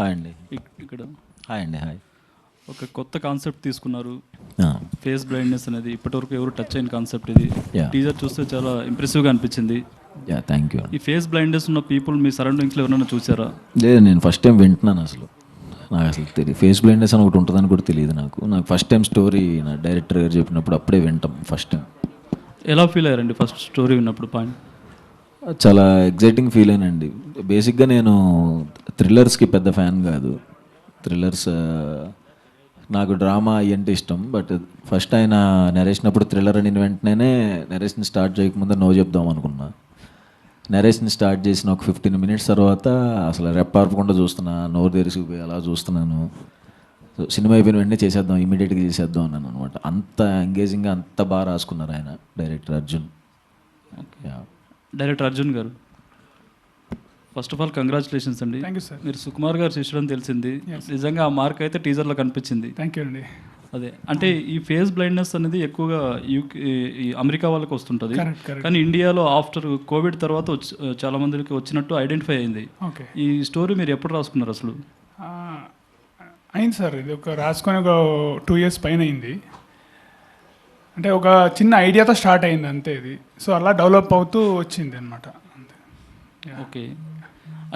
Hi అండి. ఇక్కడ hi అండి. హాయ్. ఒక కొత్త కాన్సెప్ట్ తీసుకున్నారు, Ah, ఫేస్ బ్లైండ్నెస్ అనేది. ఇప్పటివరకు ఎవరు టచ్ అయిన కాన్సెప్ట్ ఇది. Yeah. టీజర్ చూస్తే చాలా ఇంప్రెసివ్గా అనిపించింది. Yeah thank you. ఈ ఫేస్ బ్లైండ్నెస్ ఉన్న పీపుల్ మీ సరౌండింగ్స్లో ఎవరైనా చూసారా? లేదు, నేను ఫస్ట్ టైం వింటున్నాను అసలు. నాకు అసలు తెలియదు ఫేస్ బ్లైండ్నెస్ అని ఒకటి ఉంటుందని కూడా తెలియదు నాకు ఫస్ట్ టైం స్టోరీ నా డైరెక్టర్ గారు చెప్పినప్పుడు అప్పుడే వింటాం ఫస్ట్ టైం. ఎలా ఫీల్ అయ్యారండి ఫస్ట్ స్టోరీ విన్నప్పుడు? పాయింట్ చాలా ఎగ్జైటింగ్ ఫీల్ అయినండి. బేసిక్గా నేను థ్రిల్లర్స్కి పెద్ద ఫ్యాన్ కాదు. థ్రిల్లర్స్ నాకు డ్రామా అయ్యంటే ఇష్టం. బట్ ఫస్ట్ ఆయన నరేషనప్పుడు థ్రిల్లర్ అని వెంటనే నరేషన్ స్టార్ట్ చేయకముందే నో చెప్దాం అనుకున్నా. నరేషన్ స్టార్ట్ చేసిన ఒక 15 minutes తర్వాత అసలు రెప్పార్పకుండా చూస్తున్నా, నోరు తెరిసిపోయి అలా చూస్తున్నాను. సో సినిమా అయిపోయిన వెంటనే చేసేద్దాం, ఇమీడియట్గా చేసేద్దాం అన్నాను అనమాట. అంత ఎంగేజింగ్గా అంత బాగా రాసుకున్నారు ఆయన, director Arjun. Okay, director Arjun గారు, ఫస్ట్ ఆఫ్ ఆల్ కంగ్రాచులేషన్స్ అండి. Thank you sir. మీరు సుకుమార్ గారు శిష్యుడు అని తెలిసింది. నిజంగా ఆ మార్క్ అయితే టీజర్లో కనిపించింది. థ్యాంక్ యూ అండి. అదే అంటే ఈ ఫేస్ బ్లైండ్నెస్ అనేది ఎక్కువగా ఈ అమెరికా వాళ్ళకి వస్తుంటుంది. కరెక్ట్. కానీ ఇండియాలో ఆఫ్టర్ కోవిడ్ తర్వాత చాలా మందికి వచ్చినట్టు ఐడెంటిఫై అయింది. ఓకే. ఈ స్టోరీ మీరు ఎప్పుడు రాసుకున్నారు అసలు? అయింది సార్, ఇది రాసుకొని ఒక 2 years పైన అయింది. అంటే ఒక చిన్న ఐడియాతో స్టార్ట్ అయింది అంతే ఇది. సో అలా డెవలప్ అవుతూ వచ్చింది అనమాట అంతే. ఓకే.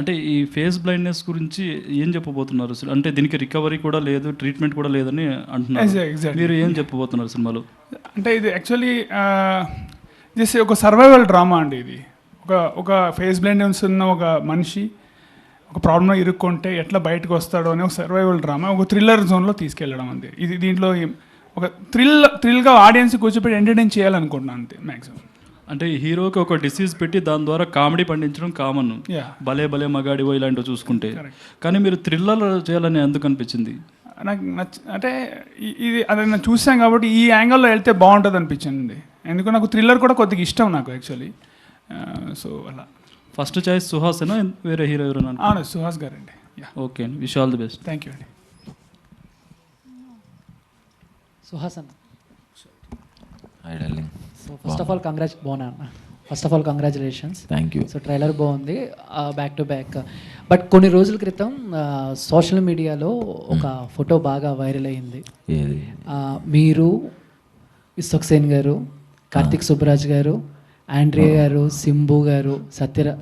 అంటే ఈ ఫేస్ బ్లైండ్నెస్ గురించి ఏం చెప్పబోతున్నారు అసలు? అంటే దీనికి రికవరీ కూడా లేదు, ట్రీట్మెంట్ కూడా లేదని అంటున్నారు. Exactly. మీరు ఏం చెప్పబోతున్నారు సినిమాలో? అంటే ఇది యాక్చువల్లీ జస్ట్ ఒక సర్వైవల్ డ్రామా అండి ఇది. ఒక ఫేస్ బ్లైండ్నెస్ ఉన్న ఒక మనిషి ఒక ప్రాబ్లంలో ఇరుక్కుంటే ఎట్లా బయటకు వస్తాడో అని ఒక సర్వైవల్ డ్రామా ఒక థ్రిల్లర్ జోన్లో తీసుకెళ్ళడం అంతే. ఇది దీంట్లో ఒక థ్రిల్గా ఆడియన్స్ కూర్చోపెట్టి ఎంటర్టైన్ చేయాలనుకుంటున్నాను అంతే మ్యాక్సిమం. అంటే హీరోకి ఒక డిసీజ్ పెట్టి దాని ద్వారా కామెడీ పండించడం కామన్, భలే భలే మగాడివో ఇలాంటివి చూసుకుంటే. కానీ మీరు థ్రిల్లర్ చేయాలని ఎందుకు అనిపించింది? నాకు అంటే ఇది అది నేను చూసాను కాబట్టి ఈ యాంగిల్లో వెళ్తే బాగుంటుంది అనిపించింది. ఎందుకు నాకు థ్రిల్లర్ కూడా కొద్దిగా ఇష్టం నాకు యాక్చువల్లీ. సో అలా ఫస్ట్ చాయిస్ సుహాసేనా, వేరే హీరో ఎవరైనా? అవును, సుహాస్ గారు అండి. ఓకే అండి, wish all the best. Thank you అండి. సుహాసన్. Hi darling. So first of all first of all congratulations. Thank you. So trailer బాగుంది, బ్యాక్ టు బ్యాక్. బట్ కొన్ని రోజుల క్రితం సోషల్ మీడియాలో ఒక ఫోటో బాగా వైరల్ అయింది. ఏది? మీరు, ఇస్సక్ సేన్ గారు, కార్తిక్ సుబ్బరాజ్ గారు, ఆండ్రియా గారు, సింబు గారు,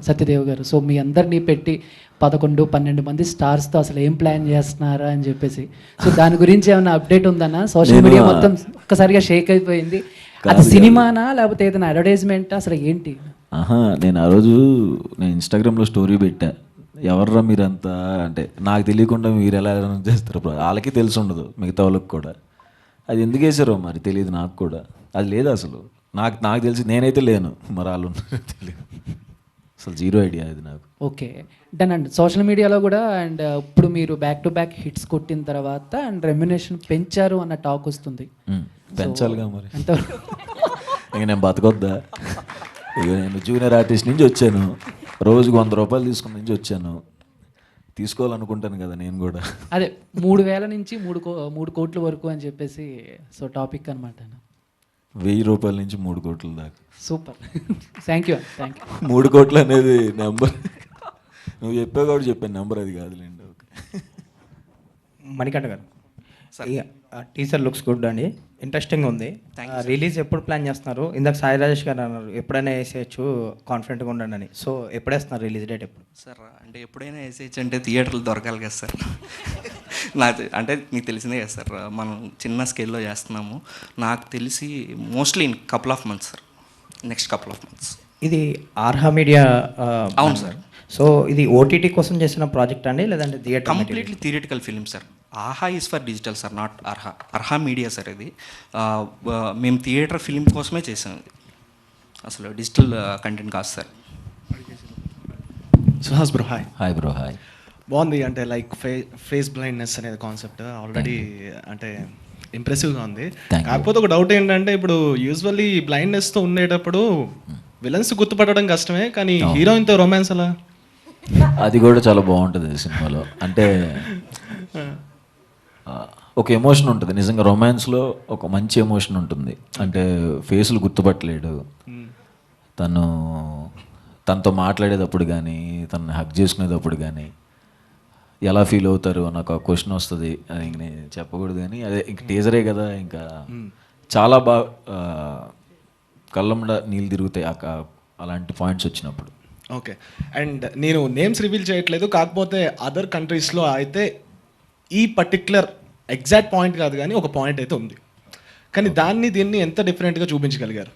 సత్యదేవ్ గారు, సో మీ అందరినీ పెట్టి 11-12 మంది స్టార్స్తో అసలు ఏం ప్లాన్ చేస్తున్నారా అని చెప్పేసి. సో దాని గురించి ఏమైనా అప్డేట్ ఉందన్నా? సోషల్ మీడియా మొత్తం ఒక్కసారిగా షేక్ అయిపోయింది. అది సినిమానా లేకపోతే ఏదైనా అడ్వర్టైజ్మెంటా, అసలు ఏంటి? నేను ఆ రోజు ఇన్స్టాగ్రామ్లో స్టోరీ పెట్టా. ఎవర్రా మీరంతా అంటే, నాకు తెలియకుండా మీరు ఎలా చేస్తారు, వాళ్ళకి తెలిసి ఉండదు, మిగతా వాళ్ళకి కూడా. అది ఎందుకు వేసారో మరి తెలియదు నాకు కూడా. అది లేదు అసలు, నాకు తెలిసి నేనైతే లేను, మరి వాళ్ళు తెలియదు, అసలు జీరో ఐడియా అది నాకు. ఓకే డన్ అండి. సోషల్ మీడియాలో కూడా అండ్ ఇప్పుడు మీరు బ్యాక్ టు బ్యాక్ హిట్స్ కొట్టిన తర్వాత అండ్ రెమ్యునేషన్ పెంచారు అన్న టాక్ వస్తుంది. పెంచాలిగా మరి, ఇంక నేను బతకొద్దా? ఇక నేను జూనియర్ ఆర్టిస్ట్ నుంచి వచ్చాను, రోజుకు 100 రూపాయలు తీసుకున్న నుంచి వచ్చాను, తీసుకోవాలనుకుంటాను కదా నేను కూడా. అదే 3,000 నుంచి 3 కోట్ల వరకు అని చెప్పేసి సో టాపిక్ అనమాట. 1000 రూపాయల నుంచి 3 కోట్ల దాకా. Super, thank you. 3 కోట్లు అనేది నెంబర్ నువ్వు చెప్పావు కాబట్టి చెప్పాను, నెంబర్ అది కాదులేండి. ఓకే. మణికంఠ గారు, టీజర్ లుక్స్ గుడ్ అండి, ఇంట్రెస్టింగ్ ఉంది. రిలీజ్ ఎప్పుడు ప్లాన్ చేస్తున్నారు? ఇందాక సాయి రాజేష్ గారు అన్నారు ఎప్పుడైనా వేసేయచ్చు, కాన్ఫిడెంట్గా ఉండండి అని. సో ఎప్పుడు వేస్తున్నారు రిలీజ్ డేట్? ఎప్పుడు సార్? అంటే ఎప్పుడైనా వేసేయచ్చు అంటే థియేటర్లు దొరకాలి కదా సార్. నాకు అంటే మీకు తెలిసిందే కదా సార్, మనం చిన్న స్కేల్లో చేస్తున్నాము. నాకు తెలిసి mostly in couple of months sir, next couple of months. ఇది ఆర్హా మీడియా? అవును సార్. సో ఇది ఓటీటీ కోసం చేసిన ప్రాజెక్ట్ అండి లేదంటే theatre? Completely theatrical film sir. Aha is for digital sir, not Arha media sir. ఇది మేము థియేటర్ ఫిలిం కోసమే చేసాం, ఇది అసలు డిజిటల్ కంటెంట్ కాదు sir. Suhas bro, hi. Hi bro, hi. బాగుంది, అంటే లైక్ ఫేస్ బ్లైండ్నెస్ అనేది కాన్సెప్ట్ ఆల్రెడీ అంటే ఇంప్రెసివ్గా ఉంది. కాకపోతే ఒక డౌట్ ఏంటంటే, ఇప్పుడు యూజువల్లీ బ్లైండ్నెస్తో ఉండేటప్పుడు విలన్స్ గుర్తుపట్టడం కష్టమే, కానీ హీరోయిన్తో రొమాన్స్ అలా? అది కూడా చాలా బాగుంటుంది సినిమాలో. అంటే ఒక ఎమోషన్ ఉంటుంది నిజంగా, రొమాన్స్లో ఒక మంచి ఎమోషన్ ఉంటుంది. అంటే ఫేసులు గుర్తుపట్టలేడు, తనతో మాట్లాడేటప్పుడు కానీ, తనని హగ్ చేసుకునేటప్పుడు కానీ ఎలా ఫీల్ అవుతారు నాకు ఆ క్వశ్చన్ వస్తుంది అది ఇంక నేను చెప్పకూడదు కానీ అదే ఇంక టీజరే కదా ఇంకా చాలా బాగా కళ్ళమ్మడ నీళ్ళు తిరుగుతాయి అలాంటి పాయింట్స్ వచ్చినప్పుడు. ఓకే. అండ్ నేను నేమ్స్ రివీల్ చేయట్లేదు, కాకపోతే అదర్ కంట్రీస్లో అయితే ఈ పర్టిక్యులర్ ఎగ్జాక్ట్ పాయింట్ కాదు కానీ ఒక పాయింట్ అయితే ఉంది, కానీ దీన్ని ఎంత డిఫరెంట్గా చూపించగలిగారు?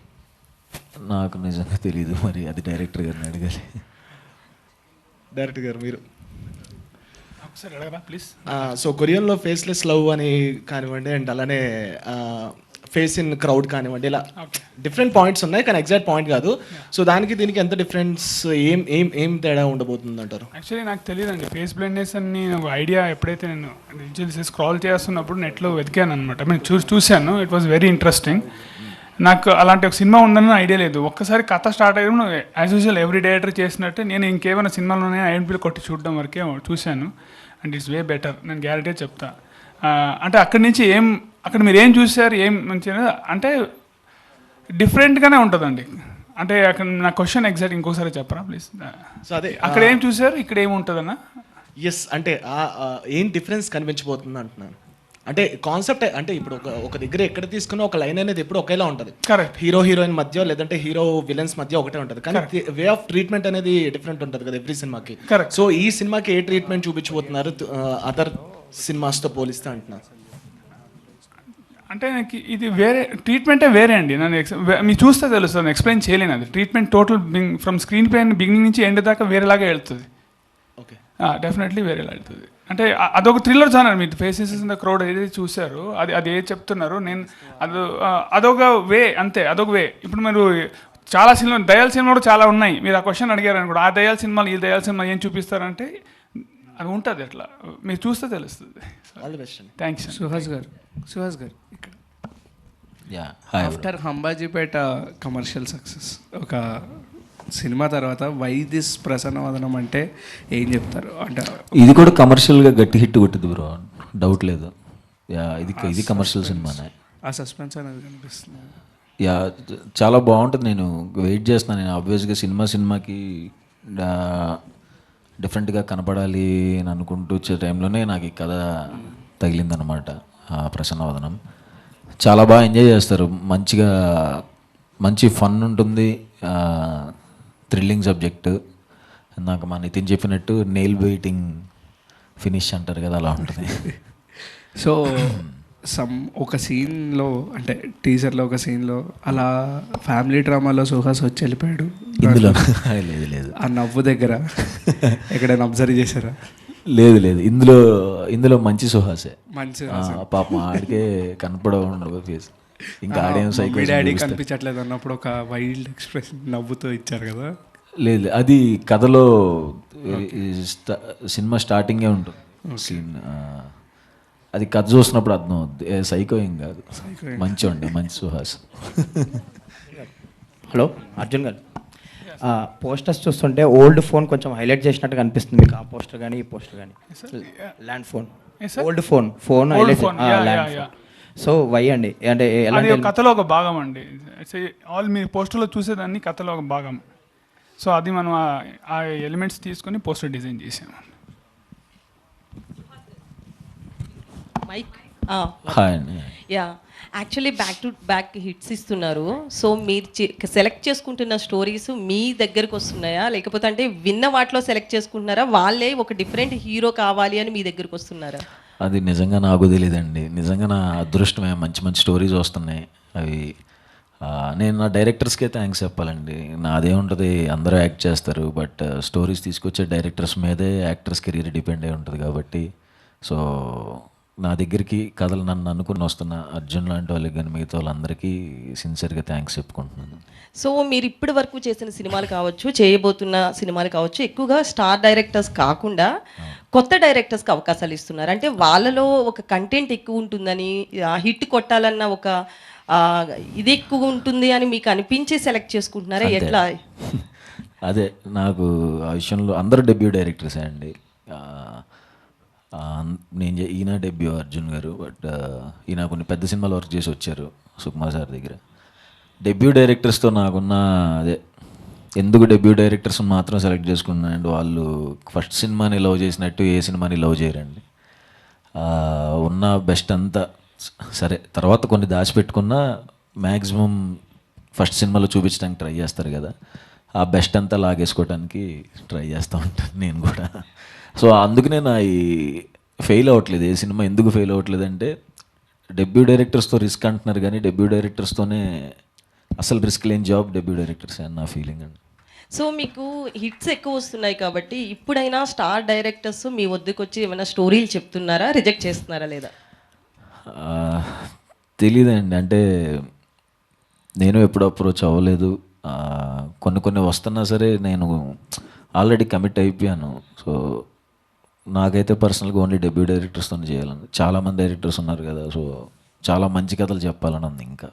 నాకు నిజంగా తెలియదు, మరి అది డైరెక్టర్ గారిని అడగాలి. డైరెక్టర్ గారు మీరు ఒకసారి అడగరా ప్లీజ్. సో కొరియన్లో ఫేస్లెస్ లవ్ అని కానివ్వండి, అండ్ అలానే ఫేస్ ఇన్ క్రౌడ్ కానివ్వండి, ఇలా డిఫరెంట్ పాయింట్స్ ఉన్నాయి కానీ ఎగ్జాక్ట్ పాయింట్ కాదు. సో దీనికి ఎంత డిఫరెన్స్, ఏం తేడా ఉండబోతుంది అంటారు? యాక్చువల్లీ నాకు తెలియదండి ఫేస్ బ్లైండ్నెస్ అని ఒక ఐడియా ఎప్పుడైతే నేను స్క్రాల్ చేస్తున్నప్పుడు నెట్లో వెతికాను అనమాట. నేను చూశాను, ఇట్ వాజ్ వెరీ ఇంట్రెస్టింగ్. నాకు అలాంటి ఒక సినిమా ఉందని ఐడియా లేదు. ఒక్కసారి కథ స్టార్ట్ అయ్యాను, యాజ్ యూజువల్ ఎవ్రీ డైరెక్టర్ చేసినట్టు నేను ఇంకేమైనా సినిమాలోనే ఐడెంటిఫై కొట్టి చూడడం వరకే చూశాను. అండ్ ఇట్స్ వే బెటర్, నేను గ్యారెంటీ చెప్తా. అంటే అక్కడి నుంచి అక్కడ మీరు ఏం చూసారు, ఏం మంచిగా అంటే డిఫరెంట్గానే ఉంటుందండి. అంటే అక్కడ నా క్వశ్చన్ ఎగ్జాక్ట్ ఇంకోసారి చెప్పరా ప్లీజ్. సో అదే అక్కడ ఏం చూసారు, ఇక్కడ ఏమి ఉంటుందన్నా? ఎస్, అంటే ఏం డిఫరెన్స్ కనిపించబోతుంది అంటున్నాను. అంటే కాన్సెప్ట్ అంటే ఇప్పుడు ఒక దగ్గర ఎక్కడ తీసుకున్నా ఒక లైన్ అనేది ఎప్పుడు ఒకేలా ఉంటుంది. కరెక్ట్. హీరో హీరోయిన్ మధ్య లేదంటే హీరో విలన్స్ మధ్య ఒకటే ఉంటుంది, కానీ వే ఆఫ్ ట్రీట్మెంట్ అనేది డిఫరెంట్ ఉంటుంది కదా ఎవ్రీ సినిమాకి. కరెక్ట్. సో ఈ సినిమాకి ఏ ట్రీట్మెంట్ చూపించబోతున్నారు అదర్ సినిమాస్తో పోలిస్తే అంటున్నారు? అంటే నాకు ఇది వేరే ట్రీట్మెంటే వేరే అండి. నన్ను మీరు చూస్తే తెలుస్తుంది, ఎక్స్ప్లెయిన్ చేయలేను. అది treatment total from screen play beginning నుంచి ఎండ్ దాకా వేరేలాగా వెళ్తుంది. ఓకే, డెఫినెట్లీ వేరేలా వెళ్తుంది. అంటే అదొక థ్రిల్లర్ జానర్. మీరు ఫేసెస్ ఇన్ ద క్రౌడ్ ఏదైతే చూసారో అది ఏది చెప్తున్నారు, నేను అదొక వే, అంతే, అదొక వే. ఇప్పుడు మీరు చాలా సినిమా దయాల సినిమా కూడా చాలా ఉన్నాయి. మీరు ఆ క్వశ్చన్ అడిగారని కూడా, ఆ దయాల సినిమాలు ఈ దయాల సినిమా ఏం చూపిస్తారంటే అది ఉంటుంది, అట్లా మీరు చూస్తే తెలుస్తుంది. ఆల్ ది బెస్ట్ అండి. థ్యాంక్స్. సుహాస్ గారు ఇక్కడ yeah, hi. After Ambajipeta commercial success ఒక సినిమా తర్వాత వై దిస్ ప్రసన్నవదనం అంటే ఏం చెప్తారు? అంటే ఇది కూడా కమర్షియల్గా గట్టి హిట్ కొట్టింది బ్రో, డౌట్ లేదు. యా, ఇది కమర్షియల్ సినిమానే. ఆ సస్పెన్స్ అనేది కనిపిస్తుంది. యా, చాలా బాగుంటుంది. నేను వెయిట్ చేస్తున్నాను. నేను ఆబ్వియస్గా సినిమాకి డిఫరెంట్గా కనపడాలి అని అనుకుంటూ వచ్చే టైంలోనే నాకు ఈ కథ తగిలిందనమాట. ప్రసన్నవదనం చాలా బాగా ఎంజాయ్ చేస్తారు, మంచి ఫన్ ఉంటుంది, థ్రిల్లింగ్ సబ్జెక్టు. నాకు మా నితిన్ చెప్పినట్టు నెయిల్ బైటింగ్ ఫినిష్ అంటారు కదా, అలా ఉంటుంది. సో ఒక సీన్లో అంటే టీజర్లో ఒక సీన్లో అలా ఫ్యామిలీ డ్రామాలో సుహాస్ వచ్చి వెళ్ళిపోయాడు. ఇందులో లేదు ఆ నవ్వు దగ్గర ఎక్కడైనా అబ్జర్వ్ చేశారా? లేదు, ఇందులో మంచి సుహాసే. పాపం ఆడికే కనపడవు ఫేస్. ఇంకా ఆడేం సైకో డాడీ కనిపించట్లేదు అన్నప్పుడు ఒక వైల్డ్ ఎక్స్ప్రెషన్ నవ్వుతూ ఇచ్చారు కదా. లేదు, అది కథలో సినిమా స్టార్టింగే ఉంటుంది సీన్. అది కథ చూసినప్పుడు అర్థం అవుద్ది, సైకో ఏం కాదు, మంచి సుహాస్. హలో అర్జున్ గారు, పోస్టర్స్ చూస్తుంటే ఓల్డ్ ఫోన్ కొంచెం హైలైట్ చేసినట్టు కనిపిస్తుంది మీకు. ఆ పోస్టర్ కానీ ఈ పోస్టర్ కానీ land phone, old phone highlight land phone. So why అండి? అంటే అది కథలో ఒక భాగం అండి. ఆల్ మీ పోస్టర్లో చూసేదాన్ని కథలో ఒక భాగం. సో అది మనం ఆ ఎలిమెంట్స్ తీసుకొని పోస్టర్ డిజైన్ చేసాము. మైక్ హాయ్ అండి. Yeah, actually back to back hits ఇస్తున్నారు. సో మీరు సెలెక్ట్ చేసుకుంటున్న స్టోరీస్ మీ దగ్గరకు వస్తున్నాయా, లేకపోతే అంటే విన్న వాటిలో సెలెక్ట్ చేసుకుంటున్నారా, వాళ్ళే ఒక డిఫరెంట్ హీరో కావాలి అని మీ దగ్గరకు వస్తున్నారా? అది నిజంగా నాకు తెలియదండి. నిజంగా నా అదృష్టమే, మంచి స్టోరీస్ వస్తున్నాయి. అవి నేను నా డైరెక్టర్స్కే థ్యాంక్స్ చెప్పాలండి. నాదే ఉంటుంది, అందరూ యాక్ట్ చేస్తారు, బట్ స్టోరీస్ తీసుకొచ్చే డైరెక్టర్స్ మీదే యాక్టర్స్ కెరీర్ డిపెండ్ అయి ఉంటుంది కాబట్టి. సో నా దగ్గరికి కథలు నన్ను అనుకుని వస్తున్న అర్జున్ లాంటి వాళ్ళకి కానీ మిగతా వాళ్ళందరికీ సిన్సియర్గా థ్యాంక్స్ చెప్పుకుంటున్నాను. సో మీరు ఇప్పటి వరకు చేసిన సినిమాలు కావచ్చు, చేయబోతున్న సినిమాలు కావచ్చు, ఎక్కువగా స్టార్ డైరెక్టర్స్ కాకుండా కొత్త డైరెక్టర్స్కి అవకాశాలు ఇస్తున్నారు. అంటే వాళ్ళలో ఒక కంటెంట్ ఎక్కువ ఉంటుందని, హిట్ కొట్టాలన్న ఒక ఇది ఎక్కువ ఉంటుంది అని మీకు అనిపించి సెలెక్ట్ చేసుకుంటున్నారా, ఎట్లా? అదే, నాకు ఆ విషయంలో అందరూ డెబ్యూ డైరెక్టర్సే అండి. ఈయన డెబ్యూ అర్జున్ గారు, బట్ ఈయన కొన్ని పెద్ద సినిమాలు వర్క్ చేసి వచ్చారు సుకుమార్ సార్ దగ్గర. డెబ్యూ డైరెక్టర్స్తో నాకున్న అదే ఎందుకు డెబ్యూ డైరెక్టర్స్ మాత్రం సెలెక్ట్ చేసుకున్నానండి, వాళ్ళు ఫస్ట్ సినిమాని లవ్ చేసినట్టు ఏ సినిమాని లవ్ చేయరండి. ఉన్న బెస్ట్ అంతా సరే, తర్వాత కొన్ని దాచిపెట్టుకున్నా మ్యాక్సిమం ఫస్ట్ సినిమాలో చూపించడానికి ట్రై చేస్తారు కదా, ఆ బెస్ట్ అంతా లాగేసుకోవడానికి ట్రై చేస్తూ ఉంటాను నేను కూడా. సో అందుకనే నా ఈ ఫెయిల్ అవ్వట్లేదు ఏ సినిమా. ఎందుకు ఫెయిల్ అవ్వట్లేదు అంటే, డెబ్యూ డైరెక్టర్స్తో రిస్క్ అంటున్నారు కానీ డెబ్యూ డైరెక్టర్స్తోనే అసలు రిస్క్ లేని జాబ్ డెబ్యూ డైరెక్టర్స్ అని నా ఫీలింగ్ అండి. సో మీకు హిట్స్ ఎక్కువ వస్తున్నాయి కాబట్టి ఇప్పుడైనా స్టార్ డైరెక్టర్స్ మీ వద్దకు వచ్చి ఏమైనా స్టోరీలు చెప్తున్నారా, రిజెక్ట్ చేస్తున్నారా లేదా? తెలీదండి, అంటే నేను ఎప్పుడు అప్రోచ్ అవ్వలేదు. కొన్ని వస్తున్నా సరే నేను ఆల్రెడీ కమిట్ అయిపోయాను. సో నాకైతే పర్సనల్గా ఓన్లీ డెబ్యూ డైరెక్టర్స్తో చేయాలని, చాలామంది డైరెక్టర్స్ ఉన్నారు కదా, సో చాలా మంచి కథలు చెప్పాలని ఉంది ఇంకా.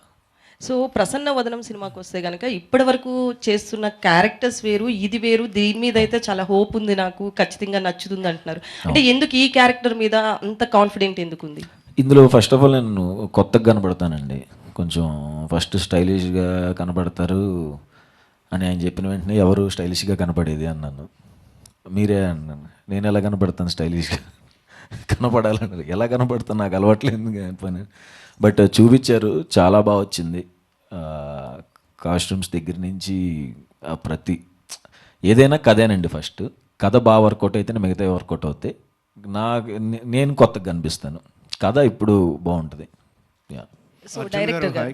సో ప్రసన్న వదనం సినిమాకి వస్తే కనుక ఇప్పటి వరకు చేస్తున్న క్యారెక్టర్స్ వేరు, ఇది వేరు, దీని మీద అయితే చాలా హోప్ ఉంది, నాకు ఖచ్చితంగా నచ్చుతుంది అంటున్నారు. అంటే ఎందుకు ఈ క్యారెక్టర్ మీద అంత కాన్ఫిడెంట్ ఎందుకు ఉంది? ఇందులో ఫస్ట్ ఆఫ్ ఆల్ నేను కొత్తగా కనబడతానండి, కొంచెం ఫస్ట్ స్టైలిష్గా కనబడతారు అని ఆయన చెప్పిన వెంటనే ఎవరు స్టైలిష్గా కనపడేది అన్నాను. మీరే అన్నాను. నేను ఎలా కనపడతాను స్టైలిష్గా? కనపడాలన్నారు. ఎలా కనపడతాను, నాకు అలవాట్లేదు పని. బట్ చూపించారు, చాలా బాగా వచ్చింది. కాస్ట్యూమ్స్ దగ్గర నుంచి ప్రతి ఏదైనా కథేనండి. ఫస్ట్ కథ బాగా వర్కౌట్ అయితేనే మిగతా వర్కౌట్ అవుతాయి. నేను కొత్తగా కనిపిస్తాను, కథ ఇప్పుడు బాగుంటుంది. యా. సో డైరెక్టర్ గారు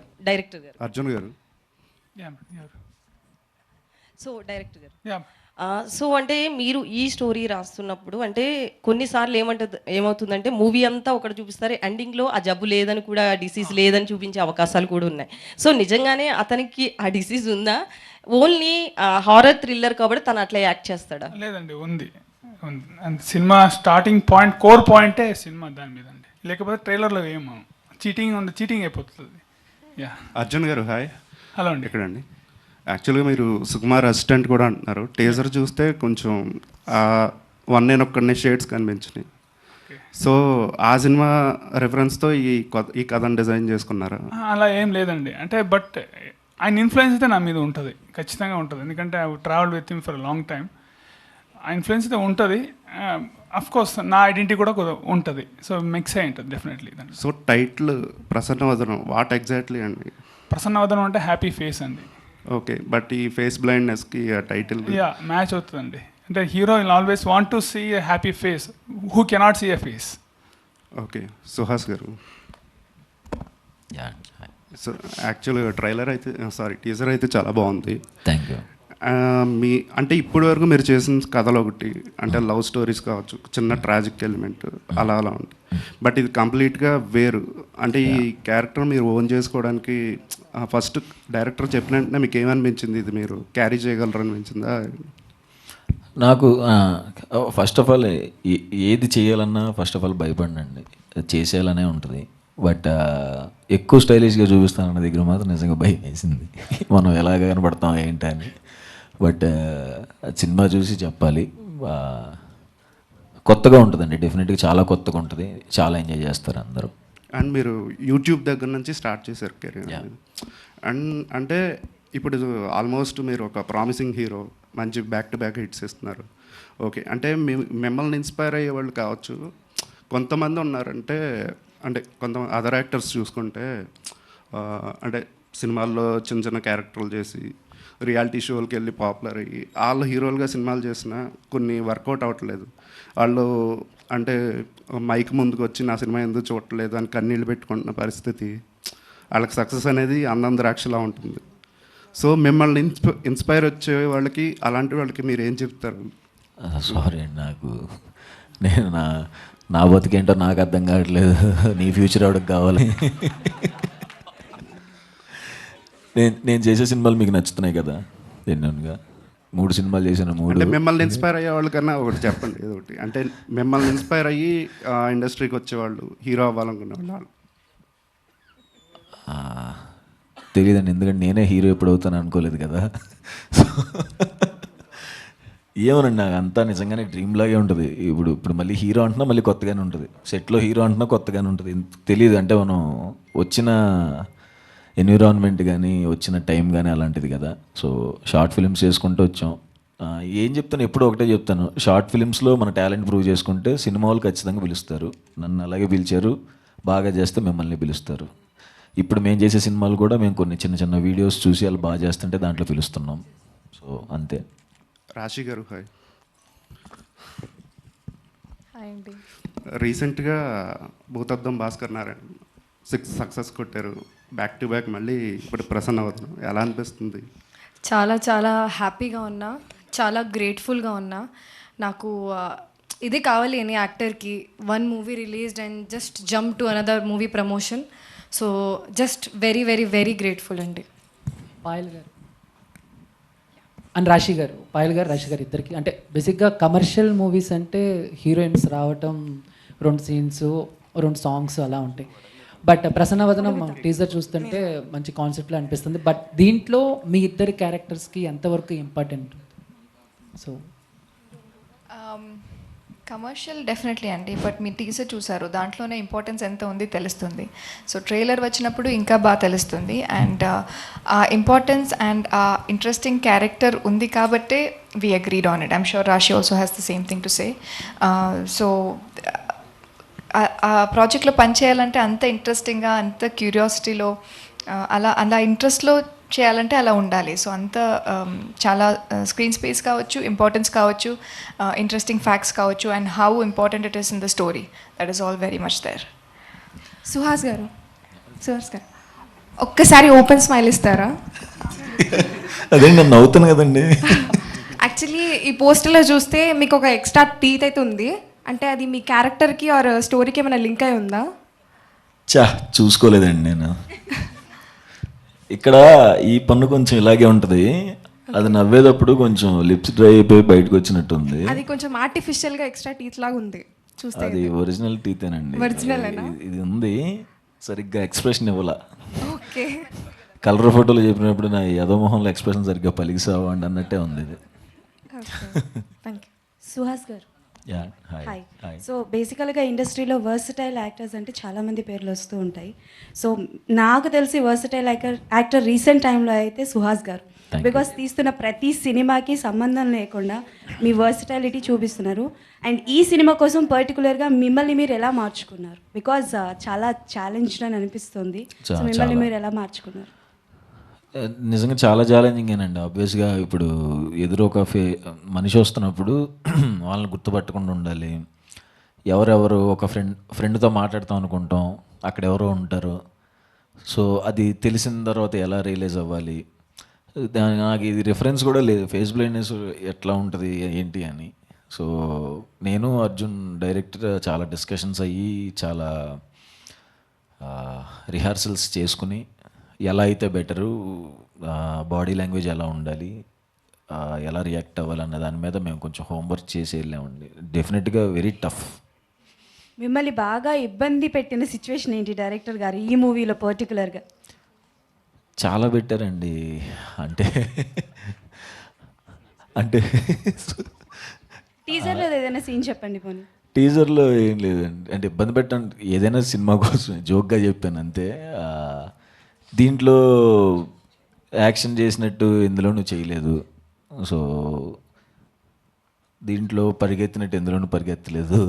అర్జున్ గారు సో డైరెక్టర్ గారు యా. సో అంటే మీరు ఈ స్టోరీ రాస్తున్నప్పుడు అంటే కొన్నిసార్లు ఏమవుతుందంటే మూవీ అంతా ఒకటి చూపిస్తారు, ఎండింగ్లో ఆ జబ్బు లేదని కూడా, డిసీజ్ లేదని చూపించే అవకాశాలు కూడా ఉన్నాయి. సో నిజంగానే అతనికి ఆ డిసీజ్ ఉందా, ఓన్లీ హారర్ థ్రిల్లర్ కాబట్టి తను అట్లా యాక్ట్ చేస్తాడా? లేదండి, ఉంది. సినిమా స్టార్టింగ్ పాయింట్, కోర్ పాయింటే సినిమా దాని మీద అండి. లేకపోతే ట్రైలర్లో ఏమో చీటింగ్ ఉంది, చీటింగ్ అయిపోతుంది. యా. అర్జున్ గారు హాయ్. హలో అండి. ఎక్కడండి? యాక్చువల్గా మీరు సుకుమార్ అసిస్టెంట్ కూడా అంటున్నారు. టీజర్ చూస్తే కొంచెం వన్ నేను ఒక్కడనే షేడ్స్ కనిపించినాయి. సో ఆ సినిమా రెఫరెన్స్తో ఈ కథను డిజైన్ చేసుకున్నారా? అలా ఏం లేదండి, అంటే బట్ ఆయన ఇన్ఫ్లుయెన్స్ అయితే నా మీద ఉంటుంది, ఖచ్చితంగా ఉంటుంది. ఎందుకంటే I travel with him for long time. ఆ ఇన్ఫ్లుయెన్స్ అయితే ఉంటుంది. కోర్స్ నా ఐడెంటిటీ కూడా ఉంటుంది. సో మిక్స్ అయి ఉంటుంది definitely. So title Prasannavadanam what exactly అండి? ప్రసన్నవదనం అంటే హ్యాపీ ఫేస్ అండి. ఓకే, బట్ ఈ ఫేస్ బ్లైండ్నెస్కి ఆ టైటిల్ మ్యాచ్ అవుతుందండి. అంటే hero will always want to see a happy face, who cannot see a face. Okay, Suhas garu. So యాక్చువల్గా టీజర్ అయితే చాలా బాగుంది. Thank you. మీ అంటే ఇప్పటి వరకు మీరు చేసిన కథలు ఒకటి అంటే లవ్ స్టోరీస్ కావచ్చు, చిన్న ట్రాజిక్ ఎలిమెంట్ అలా ఉంటుంది. బట్ ఇది కంప్లీట్గా వేరు. అంటే ఈ క్యారెక్టర్ మీరు ఓన్ చేసుకోవడానికి ఫస్ట్ డైరెక్టర్ చెప్పిన వెంటనే మీకు ఏమనిపించింది, ఇది మీరు క్యారీ చేయగలరు అనిపించిందా? నాకు ఫస్ట్ ఆఫ్ ఆల్ ఏది చేయాలన్నా ఫస్ట్ ఆఫ్ ఆల్ భయపడినండి, చేసేయాలనే ఉంటుంది. బట్ ఎక్కువ స్టైలిష్గా చూపిస్తానన్న దగ్గర మాత్రం నిజంగా భయం వేసింది, మనం ఎలాగ కనబడతాం ఏంటని. బట్ సినిమా చూసి చెప్పాలి, కొత్తగా ఉంటుందండి, డెఫినెట్గా చాలా కొత్తగా ఉంటుంది, చాలా ఎంజాయ్ చేస్తారు అందరూ. అండ్ మీరు యూట్యూబ్ దగ్గర నుంచి స్టార్ట్ చేశారు కెరీర్. అండ్ అంటే ఇప్పుడు ఆల్మోస్ట్ మీరు ఒక ప్రామిసింగ్ హీరో, మంచి బ్యాక్ టు బ్యాక్ హిట్స్ ఇస్తున్నారు. ఓకే, అంటే మిమ్మల్ని ఇన్స్పైర్ అయ్యే వాళ్ళు కావచ్చు, కొంతమంది ఉన్నారంటే అంటే కొంతమంది అదర్ యాక్టర్స్ చూసుకుంటే అంటే సినిమాల్లో చిన్న చిన్న క్యారెక్టర్లు చేసి రియాలిటీ షోలకి వెళ్ళి పాపులర్ అయ్యి వాళ్ళు హీరోలుగా సినిమాలు చేసినా కొన్ని వర్కౌట్ అవ్వట్లేదు. వాళ్ళు అంటే మైక్ ముందుకు వచ్చి నా సినిమా ఎందుకు చూడట్లేదు అని కన్నీళ్ళు పెట్టుకుంటున్న పరిస్థితి, వాళ్ళకి సక్సెస్ అనేది అందం ద్రాక్షలా ఉంటుంది. సో మిమ్మల్ని ఇన్స్పైర్ వచ్చే వాళ్ళకి, అలాంటి వాళ్ళకి మీరు ఏం చెప్తారు? సారీ అండి, నేను నా బతికేంటో నాకు అర్థం కావట్లేదు, నీ ఫ్యూచర్ ఎవరికి కావాలి? నేను చేసే సినిమాలు మీకు నచ్చుతున్నాయి కదా, ఎన్నోగా 3 సినిమాలు చేశాను. 3 మిమ్మల్ని ఇన్స్పైర్ అయ్యే వాళ్ళకన్నా ఒకటి చెప్పండి, ఏదో ఒకటి. అంటే మిమ్మల్ని ఇన్స్పైర్ అయ్యి ఇండస్ట్రీకి వచ్చేవాళ్ళు, హీరో అవ్వాలనుకునే వాళ్ళు. తెలియదండి, ఎందుకంటే నేనే హీరో ఎప్పుడు అవుతాను అనుకోలేదు కదా. ఏమోనండి, నాకు అంతా నిజంగానే డ్రీమ్ లాగే ఉంటుంది. ఇప్పుడు మళ్ళీ హీరో అంటున్నా మళ్ళీ కొత్తగానే ఉంటుంది, సెట్లో హీరో అంటున్నా కొత్తగానే ఉంటుంది. తెలియదు, అంటే మనం వచ్చిన ఎన్విరాన్మెంట్ కానీ వచ్చిన టైం కానీ అలాంటిది కదా. సో షార్ట్ ఫిల్మ్స్ చేసుకుంటూ వచ్చాం. ఏం చెప్తాను, ఎప్పుడు ఒకటే చెప్తాను, షార్ట్ ఫిల్మ్స్లో మన టాలెంట్ ప్రూవ్ చేసుకుంటే సినిమా వాళ్ళు ఖచ్చితంగా పిలుస్తారు. నన్ను అలాగే పిలిచారు, బాగా చేస్తే మిమ్మల్ని పిలుస్తారు. ఇప్పుడు మేము చేసే సినిమాలు కూడా మేము కొన్ని చిన్న చిన్న వీడియోస్ చూసి వాళ్ళు బాగా చేస్తుంటే దాంట్లో పిలుస్తున్నాం. సో అంతే. రాశి గారు హాయ్. హాయ్ అండి. రీసెంట్గా భూతద్దం భాస్కర్ నారాయణ 6 సక్సెస్ కొట్టారు బ్యాక్ టు బ్యాక్. మళ్ళీ ఇప్పుడు ప్రసన్న అవుతున్నాం, ఎలా అనిపిస్తుంది? చాలా చాలా హ్యాపీగా ఉన్నా, చాలా గ్రేట్ఫుల్గా ఉన్నా. నాకు ఇది కావాలి అని యాక్టర్కి, 1 movie released and just jump to another movie promotion. So just very very very grateful అండి. పాయల్ గారు అండ్ రాశి గారు, పాయల్ గారు రాశి గారు ఇద్దరికి అంటే బేసిక్గా కమర్షియల్ మూవీస్ అంటే హీరోయిన్స్ రావటం, 2 సీన్స్ 2 సాంగ్స్ అలా ఉంటాయి. బట్ ప్రసన్నవదనం టీజర్ చూస్తుంటే మంచి కాన్సెప్ట్లో అనిపిస్తుంది. బట్ దీంట్లో మీ ఇద్దరి క్యారెక్టర్స్కి ఎంతవరకు ఇంపార్టెంట్? సో కమర్షియల్ డెఫినెట్లీ అండి, బట్ మీ టీజర్ చూసారు, దాంట్లోనే ఇంపార్టెన్స్ ఎంత ఉంది తెలుస్తుంది. సో ట్రైలర్ వచ్చినప్పుడు ఇంకా బాగా తెలుస్తుంది. అండ్ ఆ ఇంపార్టెన్స్ అండ్ ఆ ఇంట్రెస్టింగ్ క్యారెక్టర్ ఉంది కాబట్టే we agreed on it. I'm sure Rashi also has the same thing to say. So ఆ ప్రాజెక్ట్లో పనిచేయాలంటే అంత ఇంట్రెస్టింగ్గా, అంత క్యూరియాసిటీలో, అలా ఇంట్రెస్ట్లో చేయాలంటే అలా ఉండాలి. సో అంత చాలా స్క్రీన్ స్పేస్ కావచ్చు, ఇంపార్టెన్స్ కావచ్చు, ఇంట్రెస్టింగ్ ఫ్యాక్ట్స్ కావచ్చు, and how important it is in the story, that is all very much there. Suhas garu, ఒక్కసారి ఓపెన్ స్మైల్ ఇస్తారా? అదే నేను నవ్వుతాను కదండి. యాక్చువల్లీ ఈ పోస్టర్లో చూస్తే మీకు ఒక ఎక్స్ట్రా టీత్ అయితే ఉంది, అంటే అది మీ క్యారెక్టర్కి ఆర్ స్టోరీకి ఏమైనా లింక్ అయి ఉందా? చూసుకోలేదండి నేను. ఇక్కడ ఈ పన్ను కొంచెం ఇలాగే ఉంటుంది, అది నవ్వేటప్పుడు కొంచెం లిప్స్ డ్రై అయిపోయి బయటకు వచ్చినట్టుంది. అది కొంచెం ఆర్టిఫిషియల్గా ఎక్స్ట్రా టీత్ లాగా ఉంది చూస్తే. అది ఒరిజినల్ టీతేనండి. ఇది ఉంది, సరిగ్గా ఎక్స్ప్రెషన్ ఇవ్వాల. ఓకే. కలర్ ఫోటోలు చెప్పినప్పుడు నా యదో మొహంలో ఎక్స్ప్రెషన్ సరిగ్గా పలికిసావండి అన్నట్టే ఉంది ఇది. Thank you. సుహాస్ గారు హాయ్. సో బేసికల్గా ఇండస్ట్రీలో వర్సటైల్ యాక్టర్స్ అంటే చాలామంది పేర్లు వస్తూ ఉంటాయి. సో నాకు తెలిసి వర్సటైల్ యాక్టర్ రీసెంట్ టైంలో అయితే సుహాస్ గారు, బికాస్ తీస్తున్న ప్రతి సినిమాకి సంబంధం లేకుండా మీ వర్సటాలిటీ చూపిస్తున్నారు. అండ్ ఈ సినిమా కోసం పర్టికులర్గా మిమ్మల్ని మీరు ఎలా మార్చుకున్నారు? బికాజ్ చాలా ఛాలెంజ్డ్ అని అనిపిస్తుంది. సో మిమ్మల్ని మీరు ఎలా మార్చుకున్నారు? నిజంగా చాలా ఛాలెంజింగేనండి. ఆబ్వియస్గా ఇప్పుడు ఎదురు ఒక మనిషి వస్తున్నప్పుడు వాళ్ళని గుర్తుపట్టకుండా ఉండాలి. ఎవరెవరు ఒక ఫ్రెండ్తో మాట్లాడతాం అనుకుంటాం, అక్కడ ఎవరో ఉంటారు. సో అది తెలిసిన తర్వాత ఎలా రియలైజ్ అవ్వాలి, నాకు ఇది రిఫరెన్స్ కూడా లేదు, ఫేస్ బ్లైండ్నెస్ ఎట్లా ఉంటుంది ఏంటి అని. సో నేను అర్జున్ డైరెక్టర్ చాలా డిస్కషన్స్ అయ్యి, చాలా రిహార్సల్స్ చేసుకుని ఎలా అయితే బెటరు, బాడీ లాంగ్వేజ్ ఎలా ఉండాలి, ఎలా రియాక్ట్ అవ్వాలన్న దాని మీద మేము కొంచెం హోంవర్క్ చేసి వెళ్ళామండి. డెఫినెట్గా వెరీ టఫ్. మిమ్మల్ని బాగా ఇబ్బంది పెట్టిన సిచ్యువేషన్ ఏంటి డైరెక్టర్ గారు ఈ మూవీలో పర్టికులర్గా? చాలా పెట్టారండి. అంటే అంటే టీజర్లో ఏదైనా సీన్ చెప్పండి పోనీ. టీజర్లో ఏం లేదండి, అంటే ఇబ్బంది పెట్టండి, ఏదైనా సినిమా కోసం జోక్గా చెప్పాను అంతే. దీంట్లో యాక్షన్ చేసినట్టు ఇందులోనూ చేయలేదు. సో దీంట్లో పరిగెత్తినట్టు ఇందులోనూ పరిగెత్తలేదు.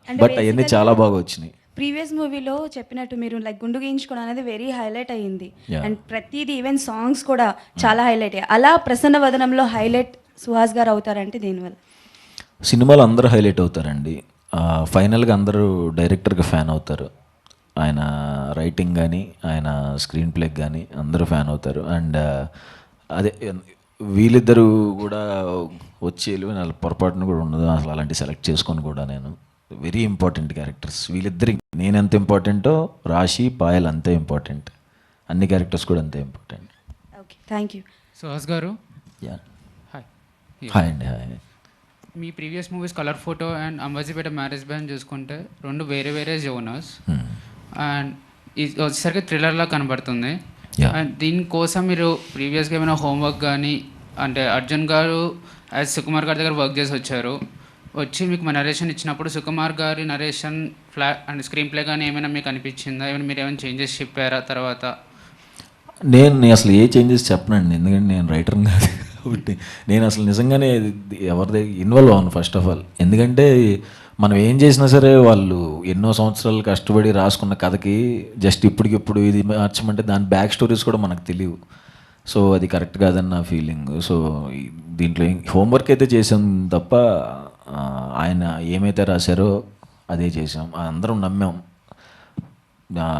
బట్ అవన్నీ చాలా బాగా వచ్చినాయి. ప్రీవియస్ మూవీలో చెప్పినట్టు మీరు లైక్ గుండు గీయించుకోవడం అనేది వెరీ హైలైట్ అయ్యింది. అండ్ ప్రతిదీ ఈవెన్ సాంగ్స్ కూడా చాలా హైలైట్ అయ్యాయి. అలా ప్రసన్న వదనంలో హైలైట్ సుహాస్ గారు అవుతారంటే దీనివల్ల? సినిమాలో అందరూ హైలైట్ అవుతారండి. ఫైనల్గా అందరూ డైరెక్టర్కి ఫ్యాన్ అవుతారు. ఆయన రైటింగ్ కానీ, ఆయన స్క్రీన్ ప్లేకి కానీ అందరూ ఫ్యాన్ అవుతారు. అండ్ అదే వీళ్ళిద్దరూ కూడా వచ్చి వెళ్ళి వాళ్ళ పొరపాటును కూడా ఉండదు అసలు. అలాంటి సెలెక్ట్ చేసుకొని కూడా నేను వెరీ ఇంపార్టెంట్ క్యారెక్టర్స్ వీళ్ళిద్దరికి. నేను ఎంత ఇంపార్టెంటో రాశి, పాయల్ అంతే ఇంపార్టెంట్. అన్ని క్యారెక్టర్స్ కూడా అంతే important. Okay, thank you. Suhas గారు హాయ్ అండి. Hi. Me previous movies colour photo and Ambajipeta marriage band చూసుకుంటే 2 వేరే వేరే జోనర్స్. అండ్ ఇది వచ్చేసరికి థ్రిల్లర్లా కనబడుతుంది. అండ్ దీనికోసం మీరు ప్రీవియస్గా ఏమైనా హోంవర్క్ కానీ, అంటే అర్జున్ గారు యాజ్ సుకుమార్ గారి దగ్గర వర్క్ చేసి వచ్చారు, వచ్చి మీకు మా నరేషన్ ఇచ్చినప్పుడు సుకుమార్ గారి నరేషన్ అండ్ స్క్రీన్ ప్లే కానీ ఏమైనా మీకు అనిపించిందా? ఏమైనా మీరు ఏమైనా చేంజెస్ చెప్పారా తర్వాత? నేను అసలు ఏ చేంజెస్ చెప్పనండి, ఎందుకంటే నేను రైటర్ని కాదు కాబట్టి. నేను అసలు నిజంగానే ఎవరిది ఇన్వాల్వ్ అవ్వను ఫస్ట్ ఆఫ్ ఆల్. ఎందుకంటే మనం ఏం చేసినా సరే వాళ్ళు ఎన్నో సంవత్సరాలు కష్టపడి రాసుకున్న కథకి జస్ట్ ఇప్పటికిప్పుడు ఇది మార్చమంటే దాని బ్యాక్ స్టోరీస్ కూడా మనకు తెలియవు. సో అది కరెక్ట్ కాదని నా ఫీలింగ్. సో దీంట్లో హోంవర్క్ అయితే చేసాం తప్ప ఆయన ఏమైతే రాశారో అదే చేసాం, అందరం నమ్మాం.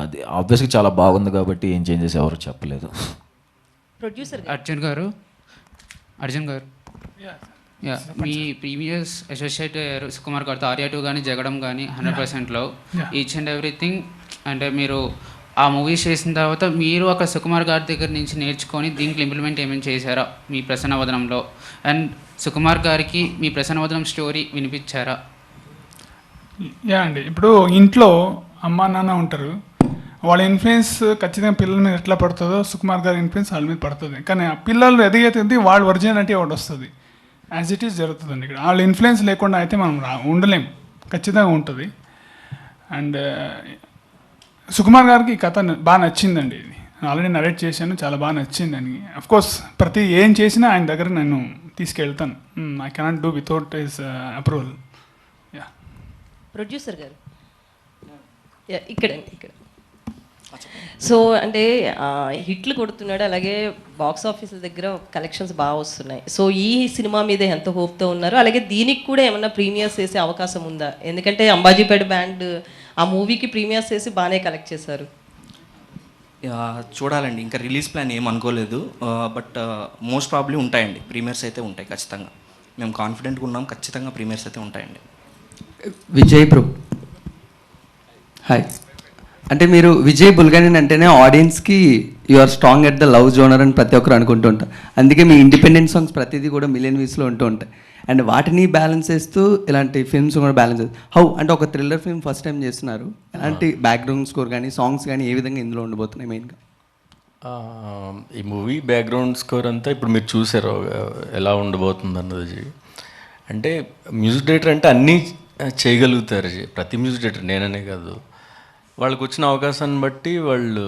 అది ఆబ్వియస్గా చాలా బాగుంది కాబట్టి ఏం చేంజెస్ ఎవరు చెప్పలేదు. ప్రొడ్యూసర్ అర్జున్ గారు యా, మీ ప్రీవియస్ అసోసియేట్ సుకుమార్ గారితో ఆర్యా 2 కానీ జగడం కానీ 100%లో ఈచ్ అండ్ ఎవ్రీథింగ్, అంటే మీరు ఆ మూవీస్ చేసిన తర్వాత మీరు అక్కడ సుకుమార్ గారి దగ్గర నుంచి నేర్చుకొని దీంట్లో ఇంప్లిమెంట్ ఏమైనా చేశారా మీ ప్రసన్నవదనంలో? అండ్ సుకుమార్ గారికి మీ ప్రసన్నవదనం స్టోరీ వినిపించారా? యా అండి, ఇప్పుడు ఇంట్లో అమ్మ నాన్న ఉంటారు, వాళ్ళ ఇన్ఫ్లుయెన్స్ ఖచ్చితంగా పిల్లల మీద ఎట్లా పడుతుందో సుకుమార్ గారి ఇన్ఫ్లుయెన్స్ వాళ్ళ మీద పడుతుంది. కానీ ఆ పిల్లలు ఎదిగైతే వాళ్ళ ఒరిజినాలిటీ ఒకటి వస్తుంది, యాజ్ ఇట్ ఈస్ జరుగుతుందండి. ఇక్కడ వాళ్ళ ఇన్ఫ్లుయెన్స్ లేకుండా అయితే మనం ఉండలేం, ఖచ్చితంగా ఉంటుంది. అండ్ సుకుమార్ గారికి ఈ కథ బాగా నచ్చిందండి. ఇది ఆల్రెడీ నరేట్ చేశాను, చాలా బాగా నచ్చింది అని. అఫ్కోర్స్ ప్రతి ఏం చేసినా ఆయన దగ్గర నేను తీసుకెళ్తాను. I cannot do without his approval. Yeah, producer గారు ఇక్కడ. సో అంటే హిట్లు కొడుతున్నాడు, అలాగే బాక్స్ ఆఫీసుల దగ్గర కలెక్షన్స్ బాగా వస్తున్నాయి. సో ఈ సినిమా మీద ఎంత హోప్తో ఉన్నారు? అలాగే దీనికి కూడా ఏమన్నా ప్రీమియర్స్ చేసే అవకాశం ఉందా? ఎందుకంటే అంబాజీపేట బ్యాండ్ ఆ మూవీకి ప్రీమియర్స్ చేసి బాగానే కలెక్ట్ చేశారు. చూడాలండి, ఇంకా రిలీజ్ ప్లాన్ ఏం అనుకోలేదు. బట్ మోస్ట్ ప్రాబ్లీ ఉంటాయండి, ప్రీమియర్స్ అయితే ఉంటాయి ఖచ్చితంగా. మేము కాన్ఫిడెంట్గా ఉన్నాం, ఖచ్చితంగా ప్రీమియర్స్ అయితే ఉంటాయండి. Vijay bro hi. అంటే మీరు విజయ్ బుల్గనేని అంటేనే ఆడియన్స్కి you are strong at the love genre అని ప్రతి ఒక్కరు అనుకుంటూ ఉంటారు. అందుకే మీ ఇండిపెండెంట్ సాంగ్స్ ప్రతిదీ కూడా మిలియన్ వ్యూస్లో ఉంటూ ఉంటాయి. అండ్ వాటిని బ్యాలెన్స్ చేస్తూ ఇలాంటి ఫిల్మ్స్ కూడా బ్యాలెన్స్ చేస్తారు. హౌ అంటే ఒక థ్రిల్లర్ ఫిల్మ్ ఫస్ట్ టైం చేస్తున్నారు, ఎలాంటి బ్యాక్గ్రౌండ్ స్కోర్ కానీ సాంగ్స్ కానీ ఏ విధంగా ఇందులో ఉండబోతున్నాయి మెయిన్గా? ఈ మూవీ బ్యాక్గ్రౌండ్ స్కోర్ అంతా ఇప్పుడు మీరు చూసారు ఎలా ఉండబోతుంది అన్నది. అంటే మ్యూజిక్ డైరెక్టర్ అంటే అన్నీ చేయగలుగుతారు, ప్రతి మ్యూజిక్ డైరెక్టర్, నేననే కాదు. వాళ్ళకి వచ్చిన అవకాశాన్ని బట్టి వాళ్ళు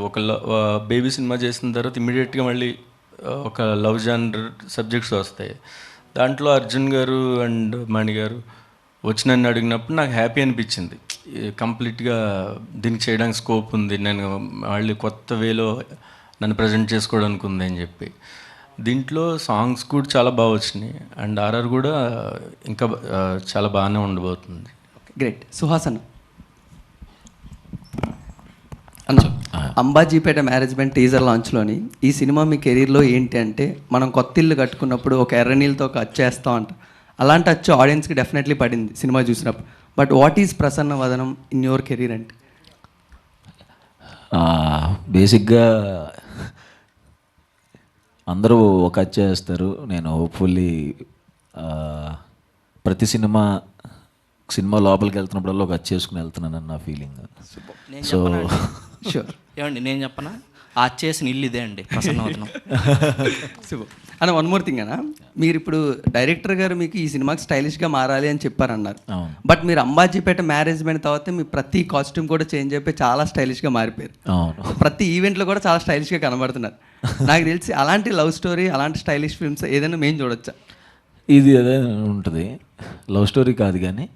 ఒక బేబీ సినిమా చేసిన తర్వాత ఇమ్మీడియట్గా మళ్ళీ ఒక లవ్ జానర్ సబ్జెక్ట్స్ వస్తాయి. దాంట్లో అర్జున్ గారు అండ్ మణి గారు వచ్చి నన్ను అడిగినప్పుడు నాకు హ్యాపీ అనిపించింది. కంప్లీట్గా దీనికి చేయడానికి స్కోప్ ఉంది, నేను మళ్ళీ కొత్త వేలో నన్ను ప్రజెంట్ చేసుకోవడానికి ఉంది అని చెప్పి. దీంట్లో సాంగ్స్ కూడా చాలా బాగా వచ్చినాయి అండ్ ఆర్ఆర్ కూడా ఇంకా చాలా బాగానే ఉండబోతుంది. గ్రేట్. సుహాస్ అన్న, అంబాజీపేట మ్యారేజ్ బ్యాండ్ టీజర్ లాంచ్లోని ఈ సినిమా మీ కెరీర్లో ఏంటి అంటే, మనం కొత్త ఇల్లు కట్టుకున్నప్పుడు ఒక ఎర్రనీళ్ళతో ఒక అచ్చు వేస్తాం అంట, అలాంటి అచ్చు ఆడియన్స్కి డెఫినెట్లీ పడింది సినిమా చూసినప్పుడు. But what is Prasanna Vadanam in your career అంటే? బేసిక్గా అందరూ ఒక అచ్చు వేస్తారు. నేను హోప్ఫుల్లీ ప్రతి సినిమా లోపలికి వెళ్తున్నప్పుడల్లా ఒక అచ్చు వేసుకుని వెళ్తున్నానని నా ఫీలింగ్. So sure. ఏమండి నేను చెప్పనా, ఆ చేసిన ఇల్లు ఇదే అండి ప్రసన్నవదనం. అన్న వన్ మోర్ థింగ్ అన్న, మీరు ఇప్పుడు డైరెక్టర్ గారు మీకు ఈ సినిమాకి స్టైలిష్గా మారాలి అని చెప్పారన్నారు. బట్ మీరు అంబాజీపేట మ్యారేజ్ అయిన తర్వాత మీ ప్రతి కాస్ట్యూమ్ కూడా చేంజ్ అయిపోయి చాలా స్టైలిష్గా మారిపోయారు. ప్రతి ఈవెంట్లో కూడా చాలా స్టైలిష్గా కనబడుతున్నారు. నాకు తెలిసి అలాంటి లవ్ స్టోరీ, అలాంటి స్టైలిష్ ఫిల్మ్స్ ఏదైనా మేము చూడొచ్చా? ఇది అదే ఉంటుంది, లవ్ స్టోరీ కాదు కానీ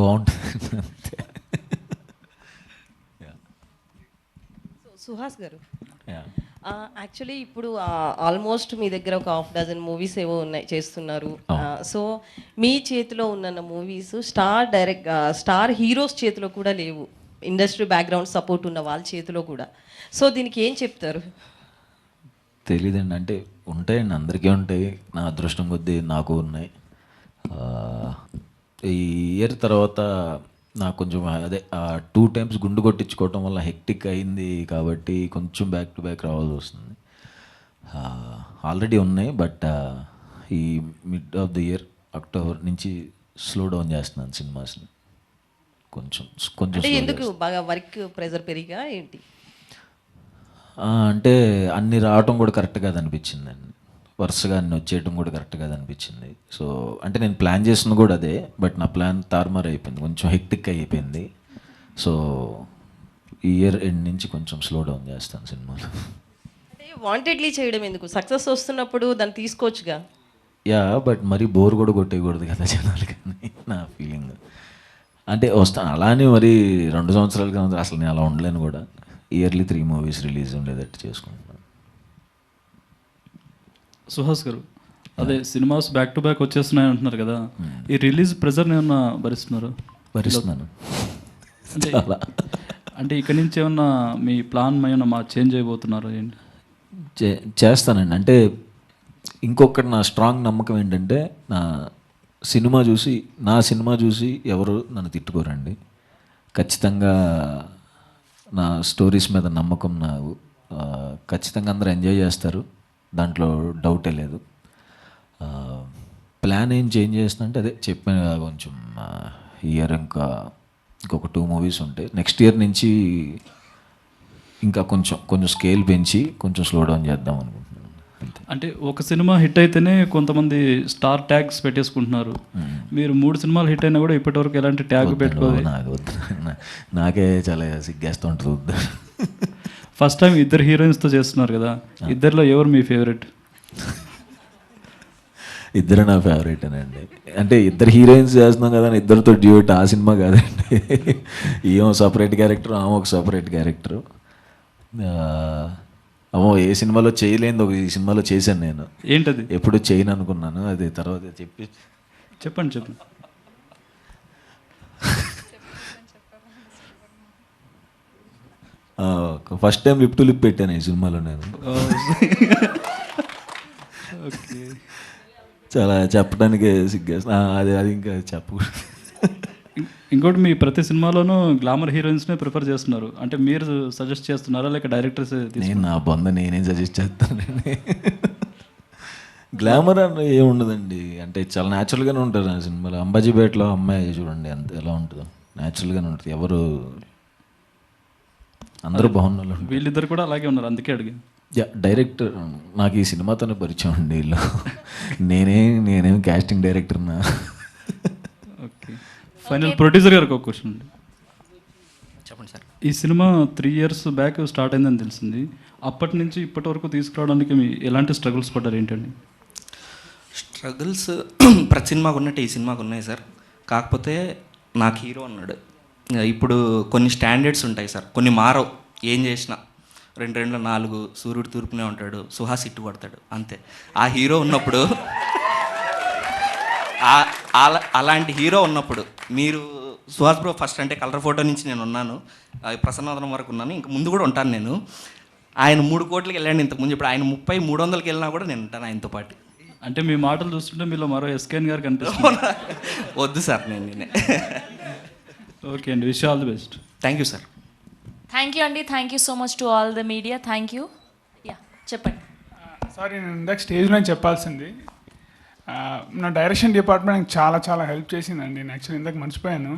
బాగుంటుంది. సుహాస్ గారు, యాక్చువల్లీ ఇప్పుడు ఆల్మోస్ట్ మీ దగ్గర ఒక 6 మూవీస్ ఏవో ఉన్నాయి చేస్తున్నారు. సో మీ చేతిలో ఉన్న మూవీస్ స్టార్ హీరోస్ చేతిలో కూడా లేవు, ఇండస్ట్రీ బ్యాక్గ్రౌండ్ సపోర్ట్ ఉన్న వాళ్ళ చేతిలో కూడా. సో దీనికి ఏం చెప్తారు? తెలీదండి, అంటే ఉంటాయండి, అందరికీ ఉంటాయి. నా అదృష్టం కొద్దీ నాకు ఉన్నాయి. ఈ ఇయర్ తర్వాత నాకు కొంచెం అదే 2 times గుండు కొట్టించుకోవటం వల్ల హెక్టిక్ అయింది కాబట్టి కొంచెం బ్యాక్ టు బ్యాక్ రావాల్సి వస్తుంది. ఆల్రెడీ ఉన్నాయి, బట్ ఈ mid of the year October నుంచి స్లో డౌన్ చేస్తున్నాను సినిమాస్ని. కొంచెం ఎందుకు బాగా వర్క్ ప్రెజర్ పెరిగా ఏంటి? అంటే అన్ని రావటం కూడా కరెక్ట్ కాదు అనిపించిందండి. వరుసగా అన్ని వచ్చేయడం కూడా కరెక్ట్ కాదు అనిపించింది. సో అంటే నేను ప్లాన్ చేసింది కూడా అదే, బట్ నా ప్లాన్ తారుమారు అయిపోయింది, కొంచెం హెక్టిక్ అయిపోయింది. సో ఈ ఇయర్ ఎండ్ నుంచి కొంచెం స్లో డౌన్ చేస్తాను సినిమాలు. అంటే వాంటెడ్లీ చేయడం ఎందుకు? సక్సెస్ వస్తున్నప్పుడు దాన్ని తీసుకోవచ్చుగా. యా, బట్ మరీ బోర్ కూడా కొట్టేయకూడదు కదా జనాలు, కానీ నా ఫీలింగ్. అంటే వస్తాను అలానే మరి 2 సంవత్సరాలుగా అసలు నేను అలా ఉండలేను కూడా. ఇయర్లీ 3 మూవీస్ రిలీజ్ ఉండేటట్టు చేసుకుంటున్నాను. సుహాస్ గారు, అదే సినిమాస్ బ్యాక్ టు బ్యాక్ వచ్చేస్తున్నాయి అంటున్నారు కదా, ఈ రిలీజ్ ప్రెజర్ ఏమన్నా భరిస్తున్నారు? భరిస్తున్నాను. అంటే అంటే ఇక్కడి నుంచి ఏమన్నా మీ ప్లాన్ ఏమన్నా చేంజ్ అయిపోతున్నారు ఏంటి? చేస్తానండి. అంటే ఇంకొకటి నా స్ట్రాంగ్ నమ్మకం ఏంటంటే, నా సినిమా చూసి ఎవరు నన్ను తిట్టుకోరండి. ఖచ్చితంగా నా స్టోరీస్ మీద నమ్మకం ఖచ్చితంగా అందరూ ఎంజాయ్ చేస్తారు, దాంట్లో డౌటే లేదు. ప్లాన్ ఏం చేంజ్ చేస్తుందంటే అదే చెప్పాను కదా, కొంచెం ఇయర్ ఇంకొక 2 మూవీస్ ఉంటాయి. నెక్స్ట్ ఇయర్ నుంచి ఇంకా కొంచెం స్కేల్ పెంచి కొంచెం స్లో డౌన్ చేద్దాం అనుకుంటున్నాను. అంటే ఒక సినిమా హిట్ అయితేనే కొంతమంది స్టార్ ట్యాగ్స్ పెట్టేసుకుంటున్నారు. మీరు 3 సినిమాలు హిట్ అయినా కూడా ఇప్పటివరకు ఎలాంటి ట్యాగ్ పెట్టుకోవాలి? నాకే చాలా సిగ్గేస్తూ ఉంటుంది. ఫస్ట్ టైం 2 హీరోయిన్స్తో చేస్తున్నారు కదా, ఇద్దరిలో ఎవరు మీ ఫేవరెట్? ఇద్దరు నా ఫేవరెట్ అనండి. అంటే 2 హీరోయిన్స్ చేస్తున్నాం కదా, ఇద్దరితో డ్యూట్ ఆ సినిమా కాదండి. ఏమో సపరేట్ క్యారెక్టర్, ఆమె ఒక సపరేట్ క్యారెక్టరు. అమ్మో, ఏ సినిమాలో చేయలేదు, ఈ సినిమాలో చేశాను నేను. ఏంటది? ఎప్పుడు చేయను అనుకున్నాను, అది తర్వాత చెప్పండి. First time lip to lip పెట్టాను ఈ సినిమాలో నేను. ఓకే, చాలా చెప్పడానికి సిగ్గేస్తా, అది ఇంకా చెప్పకూడదు. ఇంకోటి, మీ ప్రతి సినిమాలోనూ గ్లామర్ హీరోయిన్స్నే ప్రిఫర్ చేస్తున్నారు. అంటే మీరు సజెస్ట్ చేస్తున్నారా లేక డైరెక్టర్స్? నేను నా నేనేం సజెస్ట్ చేస్తానండి. గ్లామర్ అని ఏముండదండి, అంటే చాలా న్యాచురల్గానే ఉంటారు నా సినిమాలో. అంబాజీపేటలో అమ్మాయి చూడండి ఎంత ఎలా ఉంటుందో, న్యాచురల్గానే ఉంటుంది. ఎవరు అందరూ బాగున్నారు, వీళ్ళిద్దరు కూడా అలాగే ఉన్నారు, అందుకే అడిగి. డైరెక్టర్ నాకు ఈ సినిమాతోనే పరిచయం అండి వీళ్ళు. నేనేం కాస్టింగ్ డైరెక్టర్నా. ఓకే, ఫైనల్ ప్రొడ్యూసర్ గారికి ఒక క్వశ్చన్ అండి. చెప్పండి సార్. ఈ సినిమా 3 ఇయర్స్ బ్యాక్ స్టార్ట్ అయిందని తెలిసింది. అప్పటి నుంచి ఇప్పటి వరకు తీసుకురావడానికి మీ ఎలాంటి స్ట్రగుల్స్ పడ్డారు ఏంటండి? స్ట్రగుల్స్ ప్రతి సినిమాకు ఉన్నట్టు ఈ సినిమాకు ఉన్నాయి సార్. కాకపోతే నాకు హీరో అన్నాడు. ఇప్పుడు కొన్ని స్టాండర్డ్స్ ఉంటాయి సార్, కొన్ని మారవు. ఏం చేసినా 2-4 సూర్యుడు తూర్పునే ఉంటాడు, సుహాస్ ఇట్టు పడతాడు, అంతే. ఆ హీరో ఉన్నప్పుడు అలాంటి హీరో ఉన్నప్పుడు మీరు సుహాస్ బ్రో ఫస్ట్ అంటే కలర్ ఫోటో నుంచి నేను ఉన్నాను, ప్రసన్నవదనం వరకు ఉన్నాను, ఇంక ముందు కూడా ఉంటాను నేను. ఆయన 3 కోట్లకి వెళ్ళండి ఇంతకుముందు, ఇప్పుడు ఆయన 30-300కి వెళ్ళినా కూడా నేను ఉంటాను ఆయనతో పాటు. అంటే మీ మాటలు చూస్తుంటే మీలో మరో ఎస్కేన్ గారు కనిపిస్తుంది. వద్దు సార్, నేనే. ఓకే అండి, wish all the best. Thank you sir. Thank you అండి, thank you so much to all the media. Thank you. చెప్పండి. సారీ, నేను ఇందాక స్టేజ్లో చెప్పాల్సింది, నా డైరెక్షన్ డిపార్ట్మెంట్ నాకు చాలా హెల్ప్ చేసిందండి. నేను యాక్చువల్లీ ఇందాక మర్చిపోయాను.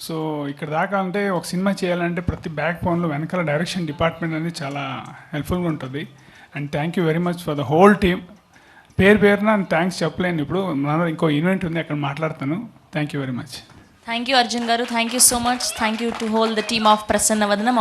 సో ఇక్కడ దాకా అంటే ఒక సినిమా చేయాలంటే ప్రతి బ్యాక్ బోన్లో వెనకాల డైరెక్షన్ డిపార్ట్మెంట్ అనేది చాలా హెల్ప్ఫుల్గా ఉంటుంది. And thank you very much for the whole team. పేరున థ్యాంక్స్ చెప్పలేను, ఇప్పుడు మన ఇంకో ఈవెంట్ ఉంది అక్కడ మాట్లాడతాను. Thank you very much. Thank you Arjun గారు, thank you so much. Thank you to whole the team of ప్రసన్నవదనం.